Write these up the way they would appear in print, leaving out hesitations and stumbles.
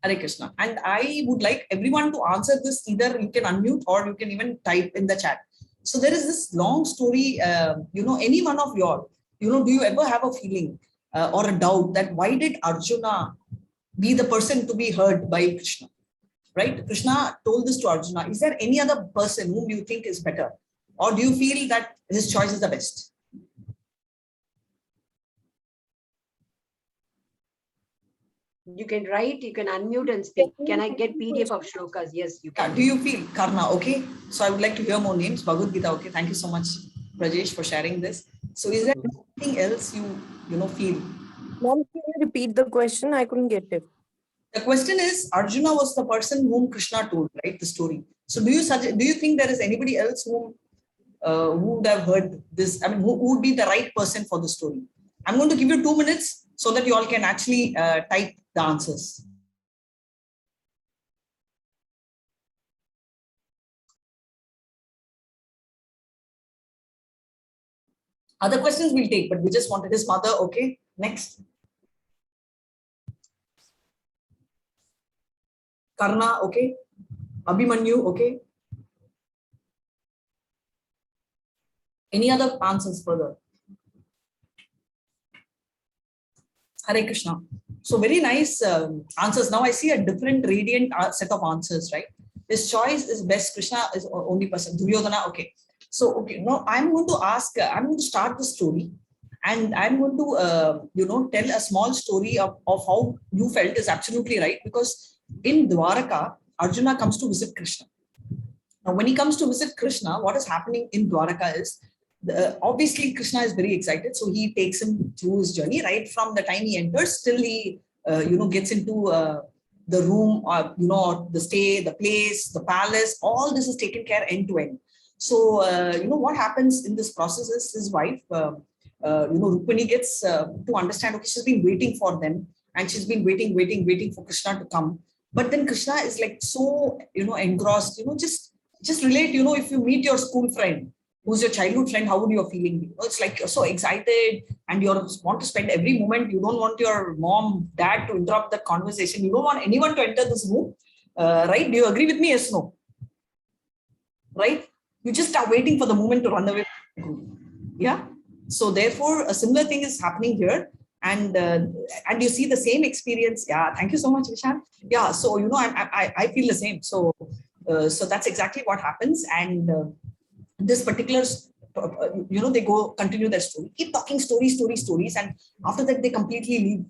Hare Krishna. And I would like everyone to answer this. Either you can unmute or you can even type in the chat. So there is this long story, any one of your, do you ever have a feeling or a doubt that why did Arjuna be the person to be heard by Krishna? Right? Krishna told this to Arjuna. Is there any other person whom you think is better? Or do you feel that his choice is the best? You can write, you can unmute and speak. Can I get PDF of shlokas? Yes, you can. Do you feel Karna? Okay. So I would like to hear more names. Bhagavad Gita. Okay. Thank you so much, Rajesh, for sharing this. So is there anything else you feel? Mom, can you repeat the question? I couldn't get it. The question is, Arjuna was the person whom Krishna told, right? The story. So do you think there is anybody else who would have heard this? I mean, who would be the right person for the story? I'm going to give you 2 minutes so that you all can actually type the answers. Other questions we'll take, but we just wanted his mother. Okay, next. Karna, okay. Abhimanyu, okay. Any other answers further? Hare Krishna. So very nice answers. Now I see a different radiant set of answers, right? His choice is best. Krishna is only person. Duryodhana, okay. So, okay, now I'm going to ask, I'm going to start the story and I'm going to, tell a small story of how you felt is absolutely right. Because in Dwaraka, Arjuna comes to visit Krishna. Now, when he comes to visit Krishna, what is happening in Dwaraka is, obviously Krishna is very excited. So he takes him through his journey, right? From the time he enters till he, gets into the room or, the stay, the place, the palace, all this is taken care end to end. So, what happens in this process is his wife, Rukmini gets to understand, okay, she's been waiting for them and she's been waiting for Krishna to come. But then Krishna is like so, engrossed, just relate, if you meet your school friend, who's your childhood friend, how would you be feeling? It's like you're so excited and you want to spend every moment. You don't want your mom, dad to interrupt the conversation. You don't want anyone to enter this room, right? Do you agree with me? Yes, no? Right? You just are waiting for the moment to run away. Yeah. So therefore, a similar thing is happening here. And you see the same experience. Yeah. Thank you so much, Vishal. Yeah. So, I feel the same. So that's exactly what happens. And this particular, they continue their story, keep talking stories. And after that, they completely leave,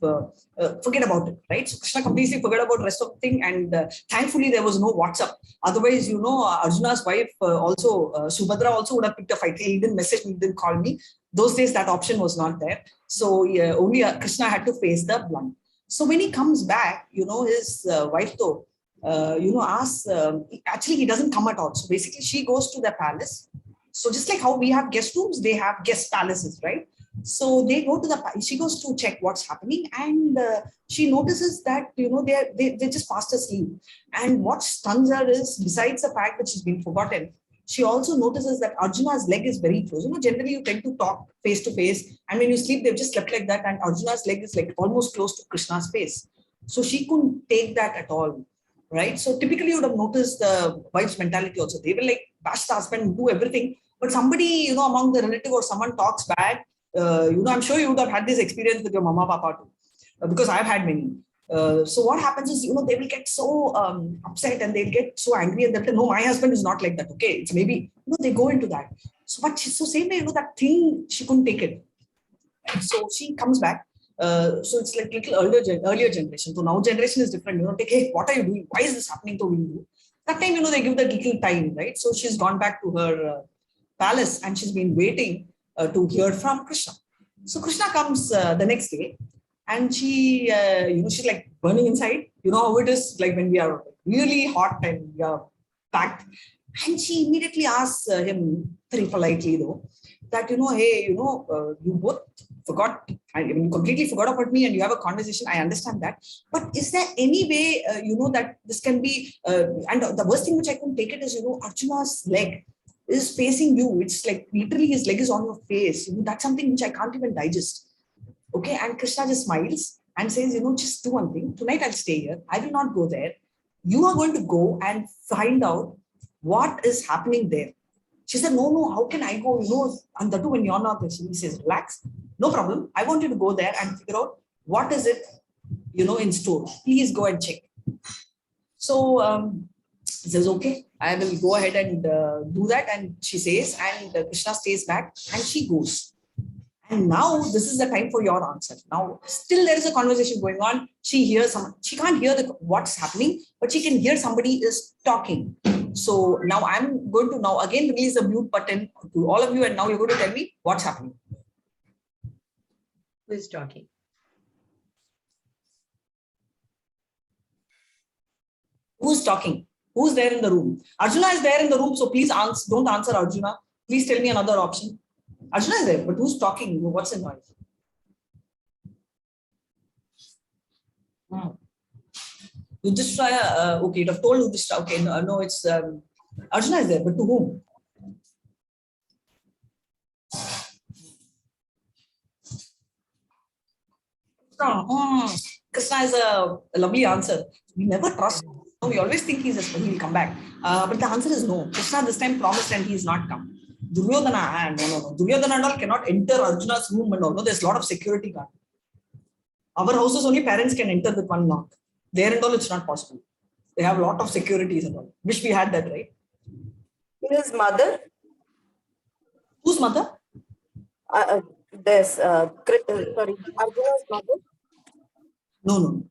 forget about it, right? So Krishna completely forget about the rest of the thing. And thankfully, there was no WhatsApp. Otherwise, Arjuna's wife Subhadra also would have picked a fight. He didn't message me, didn't call me. Those days, that option was not there. So only Krishna had to face the blunt. So when he comes back, his wife though, asks, actually, he doesn't come at all. So basically, she goes to the palace. So just like how we have guest rooms, they have guest palaces, right? So they go to she goes to check what's happening. And she notices that, they just fast asleep. And what stuns her is, besides the fact that she's been forgotten, she also notices that Arjuna's leg is very close. Generally you tend to talk face to face. And when you sleep, they've just slept like that. And Arjuna's leg is like almost close to Krishna's face. So she couldn't take that at all. Right. So typically you would have noticed the wife's mentality also. They will like bash the husband, do everything. But somebody, among the relative or someone talks bad, I'm sure you would have had this experience with your mama, papa too, because I've had many. So what happens is, they will get so upset and they'll get so angry and they'll say, no, my husband is not like that. Okay. It's maybe, they go into that. So, but same way, that thing, she couldn't take it. So she comes back. So it's like little earlier generation. So now generation is different. Take, hey, what are you doing? Why is this happening to you? That time, they give that little time, right? So she's gone back to her palace and she's been waiting to hear from Krishna. So Krishna comes the next day and she, she's like burning inside. You know how it is like when we are really hot and we are packed. And she immediately asks him very politely though, that, hey, you both forgot, you completely forgot about me and you have a conversation. I understand that. But is there any way, that this can be, and the worst thing which I couldn't take it is, Arjuna's leg is facing you. It's like literally his leg is on your face. That's something which I can't even digest. Okay. And Krishna just smiles and says, just do one thing. Tonight I'll stay here. I will not go there. You are going to go and find out what is happening there. She said, no, how can I go? And that too when you're not there. He says, relax. No problem. I want you to go there and figure out what is it, in store. Please go and check. So he says, okay, I will go ahead and do that. And she says, and Krishna stays back and she goes. And now this is the time for your answer. Now, still there is a conversation going on. She hears she can't hear what's happening, but she can hear somebody is talking. So now I'm going to now again release the mute button to all of you. And now you're going to tell me what's happening. Who is talking? Who's talking? Who's there in the room? Arjuna is there in the room. So please don't answer Arjuna. Please tell me another option. Arjuna is there, but who's talking? What's the noise? Yudhishthira, okay, you'd have told Yudhishthira. Okay, no, it's Arjuna is there, but to whom? Krishna is a lovely answer. We never trust him. We always think he'll come back. But the answer is no. Krishna this time promised and he's not come. Duryodhana, no. Duryodhana and all cannot enter Arjuna's room and all. No, there's a lot of security guard. Our houses only parents can enter with one knock. There and all it's not possible. They have a lot of securities and all. Wish we had that, right? His mother? Whose mother? Arjuna's mother? No.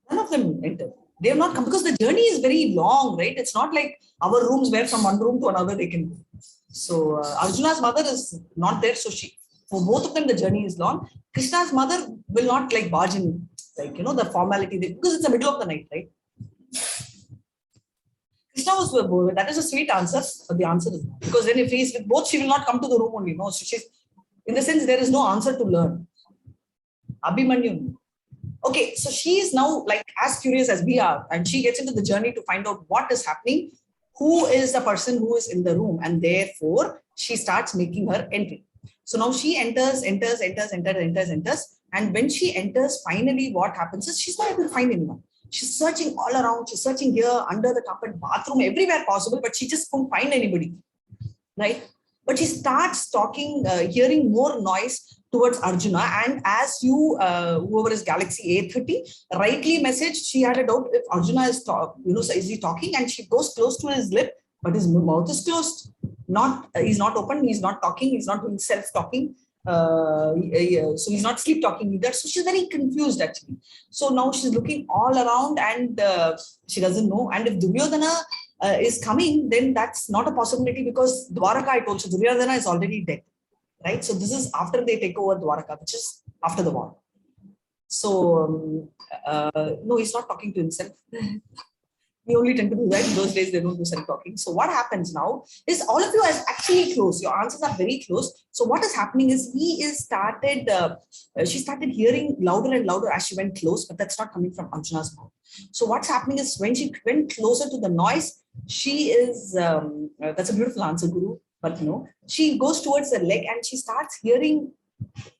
None of them enter. They have not come because the journey is very long, right? It's not like our rooms where from one room to another they can go. So Arjuna's mother is not there. So for both of them, the journey is long. Krishna's mother will not like barge in, like, the formality, because it's the middle of the night, right? Krishna was, that is a sweet answer, but the answer is no. Because then if he's with both, she will not come to the room only. No, so she's, in the sense, there is no answer to learn. Abhimanyu. Okay, so she is now like as curious as we are, and she gets into the journey to find out what is happening, who is the person who is in the room, and therefore she starts making her entry. So now she enters, and when she enters, finally what happens is she's not able to find anyone. She's searching all around, she's searching here, under the carpet, bathroom, everywhere possible, but she just couldn't find anybody, right? But she starts talking, hearing more noise towards Arjuna, and as you, whoever is Galaxy A30, rightly messaged, she had a doubt if Arjuna is, is he talking, and she goes close to his lip, but his mouth is closed. He's not open, he's not talking, he's not doing self-talking. So he's not sleep talking either. So she's very confused actually. So now she's looking all around and she doesn't know. And if Duryodhana is coming, then that's not a possibility because Dwaraka, I told you, Duryodhana is already dead. Right? So this is after they take over Dwaraka, which is after the war. So no, he's not talking to himself. We only tend to do that. In those days, they don't do self-talking. So what happens now is all of you are actually close. Your answers are very close. So what is happening is she started hearing louder and louder as she went close, but that's not coming from Arjuna's mouth. So what's happening is when she went closer to the noise, she is, that's a beautiful answer, Guru, but no, she goes towards the leg and she starts hearing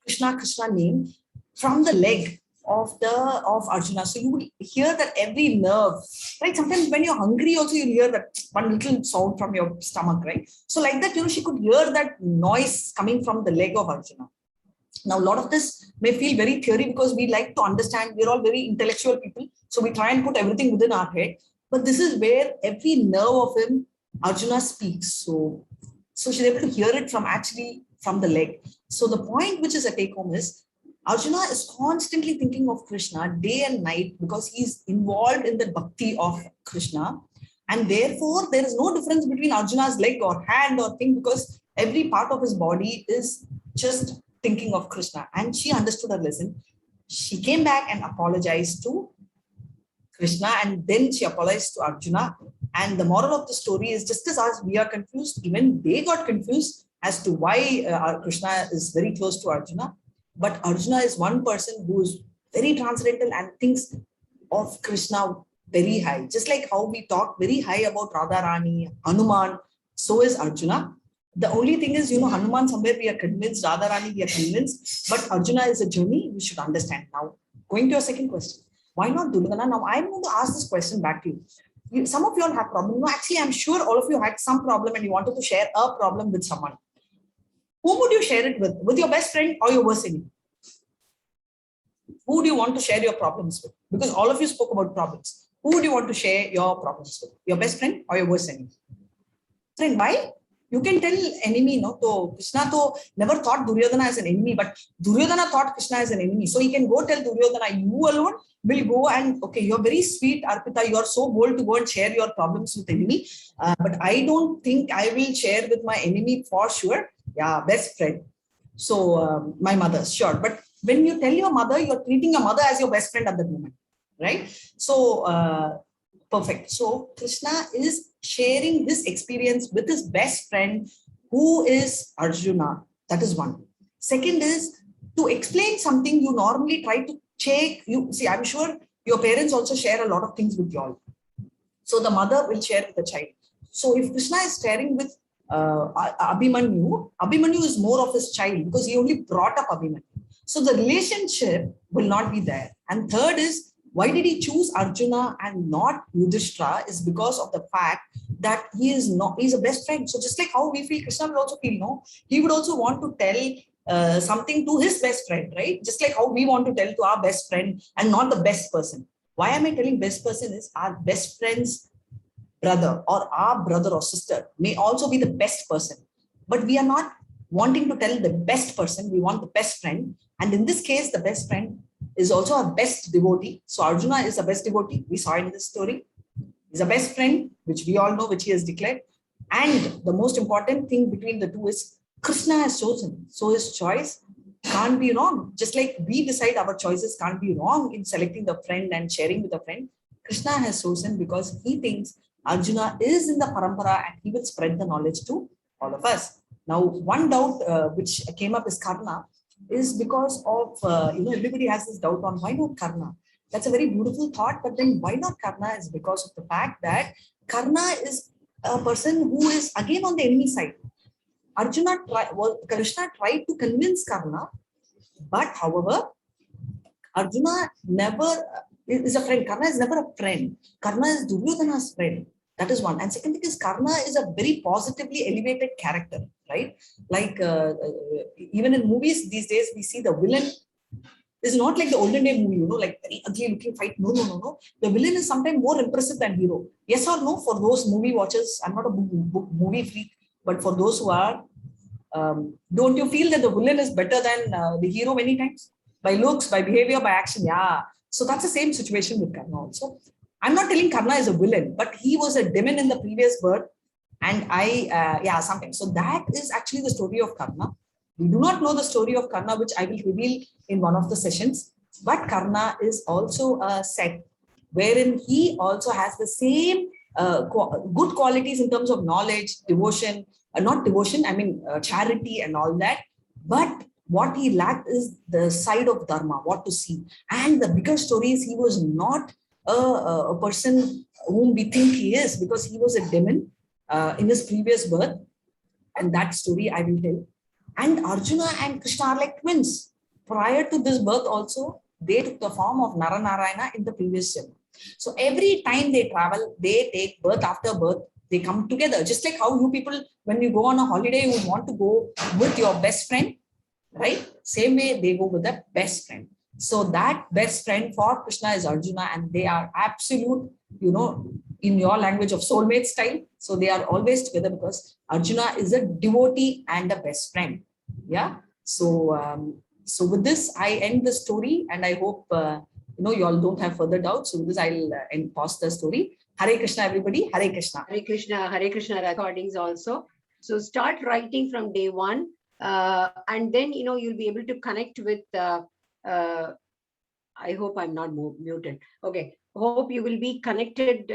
Krishna name from the leg of Arjuna. So you will hear that every nerve, right? Sometimes when you're hungry also you'll hear that one little sound from your stomach, right? So like that, she could hear that noise coming from the leg of Arjuna. Now, a lot of this may feel very theory because we like to understand, we're all very intellectual people. So we try and put everything within our head. But this is where every nerve of him, Arjuna speaks. So she's able to hear it from the leg. So the point which is a take home is, Arjuna is constantly thinking of Krishna day and night because he's involved in the bhakti of Krishna. And therefore, there is no difference between Arjuna's leg or hand or thing because every part of his body is just thinking of Krishna. And she understood her lesson. She came back and apologized to Krishna and then she apologized to Arjuna. And the moral of the story is just as we are confused, even they got confused as to why Krishna is very close to Arjuna. But Arjuna is one person who is very transcendental and thinks of Krishna very high. Just like how we talk very high about Radharani, Hanuman, so is Arjuna. The only thing is, Hanuman somewhere we are convinced, Radharani we are convinced, but Arjuna is a journey we should understand now. Going to your second question, why not Duryodhana? Now I'm going to ask this question back to you. Some of you all have problem. No, actually, I'm sure all of you had some problem and you wanted to share a problem with someone. Who would you share it with? With your best friend or your worst enemy? Who do you want to share your problems with? Because all of you spoke about problems. Who would you want to share your problems with? Your best friend or your worst enemy? Friend, why? You can tell enemy, no? So Krishna never thought Duryodhana as an enemy, but Duryodhana thought Krishna as an enemy. So he can go tell Duryodhana, you alone will go and, okay, you're very sweet, Arpita. You are so bold to go and share your problems with enemy. But I don't think I will share with my enemy for sure. Yeah, best friend. So my mother, sure. But when you tell your mother, you're treating your mother as your best friend at that moment, right? So perfect. So Krishna is sharing this experience with his best friend, who is Arjuna. That is one. Second is to explain something you normally try to check. You see, I'm sure your parents also share a lot of things with you all. So the mother will share with the child. So if Krishna is sharing with Abhimanyu, Abhimanyu is more of his child because he only brought up Abhimanyu. So the relationship will not be there. And third is, why did he choose Arjuna and not Yudhishthira is because of the fact that he's a best friend. So just like how we feel, Krishna will also feel, no, he would also want to tell something to his best friend, right? Just like how we want to tell to our best friend and not the best person. Why am I telling best person is our best friend's brother or our brother or sister may also be the best person, but we are not wanting to tell the best person, we want the best friend. And in this case, the best friend is also a best devotee. So Arjuna is a best devotee. We saw in this story. He's a best friend, which we all know, which he has declared. And the most important thing between the two is Krishna has chosen. So his choice can't be wrong. Just like we decide our choices can't be wrong in selecting the friend and sharing with a friend. Krishna has chosen because he thinks Arjuna is in the parampara and he will spread the knowledge to all of us. Now, one doubt which came up is Karna. Is because of, everybody has this doubt on why not Karna. That's a very beautiful thought, but then why not Karna is because of the fact that Karna is a person who is again on the enemy side. Krishna tried to convince Karna, but however, Arjuna never is a friend. Karna is never a friend. Karna is Duryodhana's friend. That is one. And second thing is Karna is a very positively elevated character, right? Like even in movies these days, we see the villain is not like the olden day movie, like very ugly looking fight. No. The villain is sometimes more impressive than hero. Yes or no? For those movie watchers, I'm not a movie freak, but for those who are, don't you feel that the villain is better than the hero many times? By looks, by behavior, by action, yeah. So that's the same situation with Karna also. I'm not telling Karna is a villain, but he was a demon in the previous birth. And sometimes. So that is actually the story of Karna. We do not know the story of Karna, which I will reveal in one of the sessions. But Karna is also a set wherein he also has the same good qualities in terms of knowledge, devotion, charity and all that. But what he lacked is the side of Dharma, what to see. And the bigger story is he was not a person whom we think he is, because he was a demon in his previous birth. And that story I will tell. And Arjuna and Krishna are like twins. Prior to this birth also, they took the form of Naranarayana in the previous Janma. So every time they travel, they take birth after birth, they come together. Just like how you people, when you go on a holiday, you want to go with your best friend, right? Same way they go with the best friend. So that best friend for Krishna is Arjuna, and they are absolute, in your language of soulmate style. So they are always together because Arjuna is a devotee and a best friend. Yeah. So with this, I end the story, and I hope, you all don't have further doubts. So with this, I'll pause the story. Hare Krishna, everybody. Hare Krishna. Hare Krishna recordings also. So start writing from day one, and then, you'll be able to connect with, I hope I'm not muted. Okay. Hope you will be connected,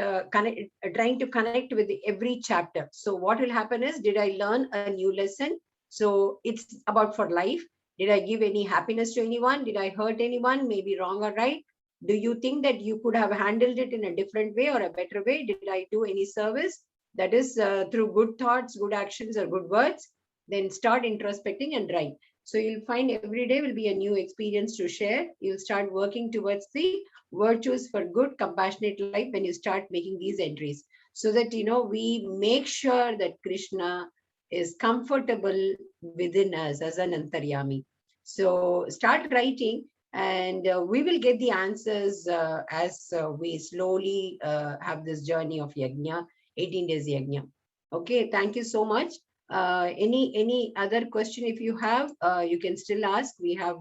trying to connect with every chapter. So what will happen is, did I learn a new lesson? So it's about for life. Did I give any happiness to anyone? Did I hurt anyone? Maybe wrong or right? Do you think that you could have handled it in a different way or a better way? Did I do any service? That is through good thoughts, good actions, or good words? Then start introspecting and write. So you'll find every day will be a new experience to share. You'll start working towards the virtues for good, compassionate life when you start making these entries. So that, we make sure that Krishna is comfortable within us as an Antaryami. So start writing, and we will get the answers as we slowly have this journey of Yajna, 18 days Yajna. Okay, thank you so much. Any other question if you have, you can still ask. We have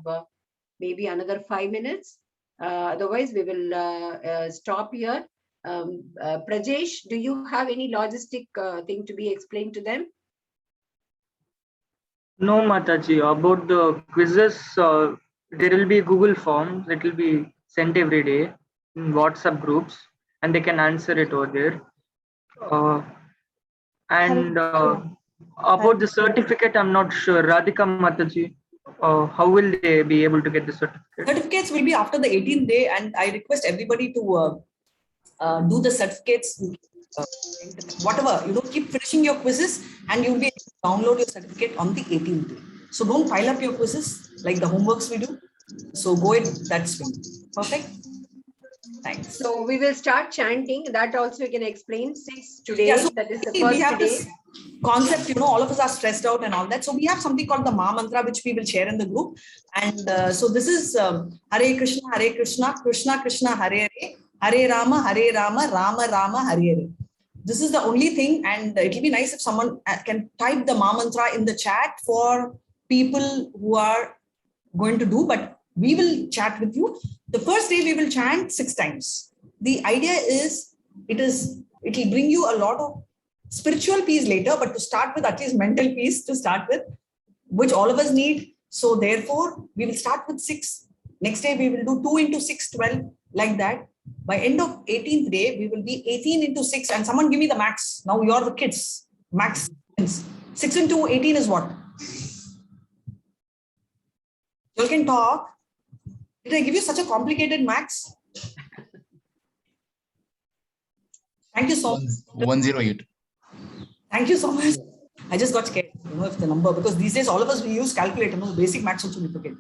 maybe another 5 minutes. Otherwise, we will stop here. Prajesh, do you have any logistic thing to be explained to them? No, Mataji. About the quizzes, there will be Google forms that will be sent every day in WhatsApp groups, and they can answer it over there. And about the certificate, I'm not sure. Radhika Mataji, how will they be able to get the certificate? Certificates will be after the 18th day, and I request everybody to do the certificates. Whatever, keep finishing your quizzes, and you'll be able to download your certificate on the 18th day. So don't pile up your quizzes like the homeworks we do. So go in that swing. Perfect. Thanks. So we will start chanting. That also you can explain. 6 today. Yeah, so that is the we first have day. this concept, all of us are stressed out and all that. So we have something called the Ma Mantra, which we will share in the group. And so this is Hare Krishna, Krishna Krishna, Hare Hare, Hare Rama, Rama Rama, Hare Hare. This is the only thing, and it will be nice if someone can type the Ma Mantra in the chat for people who are going to do, but we will chat with you. The first day we will chant 6 times. The idea is, it will bring you a lot of spiritual peace later, but to start with, at least mental peace to start with, which all of us need. So therefore, we will start with 6. Next day, we will do 2 into 6, 12, like that. By end of 18th day, we will be 18 into 6. And someone give me the max. Now you're the kids. Max. 6 into 18 is what? You can talk. Did I give you such a complicated max? Thank you so much. 108. Thank you so much. I just got scared, if the number, because these days all of us, we use calculator, the basic max also we forget.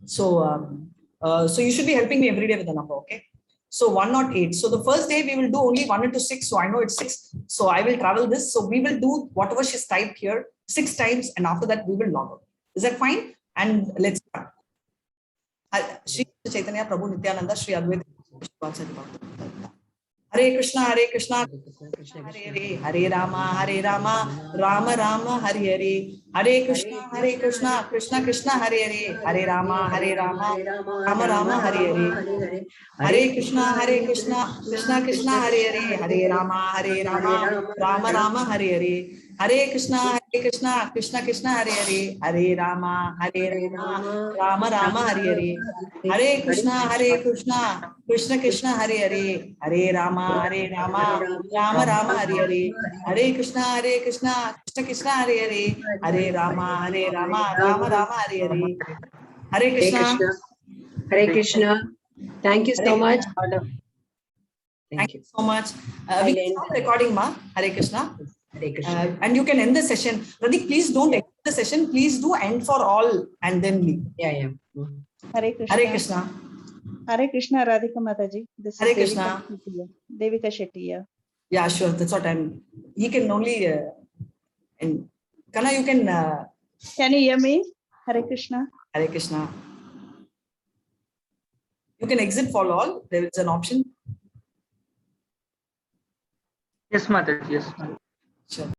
So, so you should be helping me every day with the number, okay? So 108. So the first day we will do only 1 into 6. So I know it's 6. So I will travel this. So we will do whatever she's typed here 6 times, and after that we will log out. Is that fine? And let's start. Shri Chaitanya Prabhu Nityananda Shri Advaita Hare Krishna, Krishna Hare Hare, Hare Rama, Rama Rama, Hare Hare, Hare Krishna, Krishna Krishna, Hare Hare, Hare Rama, Rama Rama, Hare Hare, Hare Krishna, Krishna Krishna, Hare Hare, Hare Rama, Rama Rama, Hare Hare, Hare Krishna, Krishna Krishna, Hare Hare, Hare Rama, Rama Rama, Hare Hare, Hare Krishna, Krishna Krishna, Hare Hare, Hare Rama, Rama Rama, Hare Hare, Hare Krishna, Krishna Krishna, Hare Hare, Hare Rama, Rama Rama, Hare Hare, Hare Krishna. Hare Krishna. Thank you so much. Thank you so much. We can stop recording, Ma. Hare Krishna. Hare Krishna. And you can end the session. Pradeep, please don't end the session. Please do end for all and then leave. Yeah. Hare Krishna. Hare Krishna. Hare Krishna, Radhika Mataji. This Hare is Krishna. Devika Shetty. Yeah, sure. That's what he can only, and Kana, you can. Can you hear me? Hare Krishna. Hare Krishna. You can exit for all. There is an option. Yes, Mataji. Yes. Sure.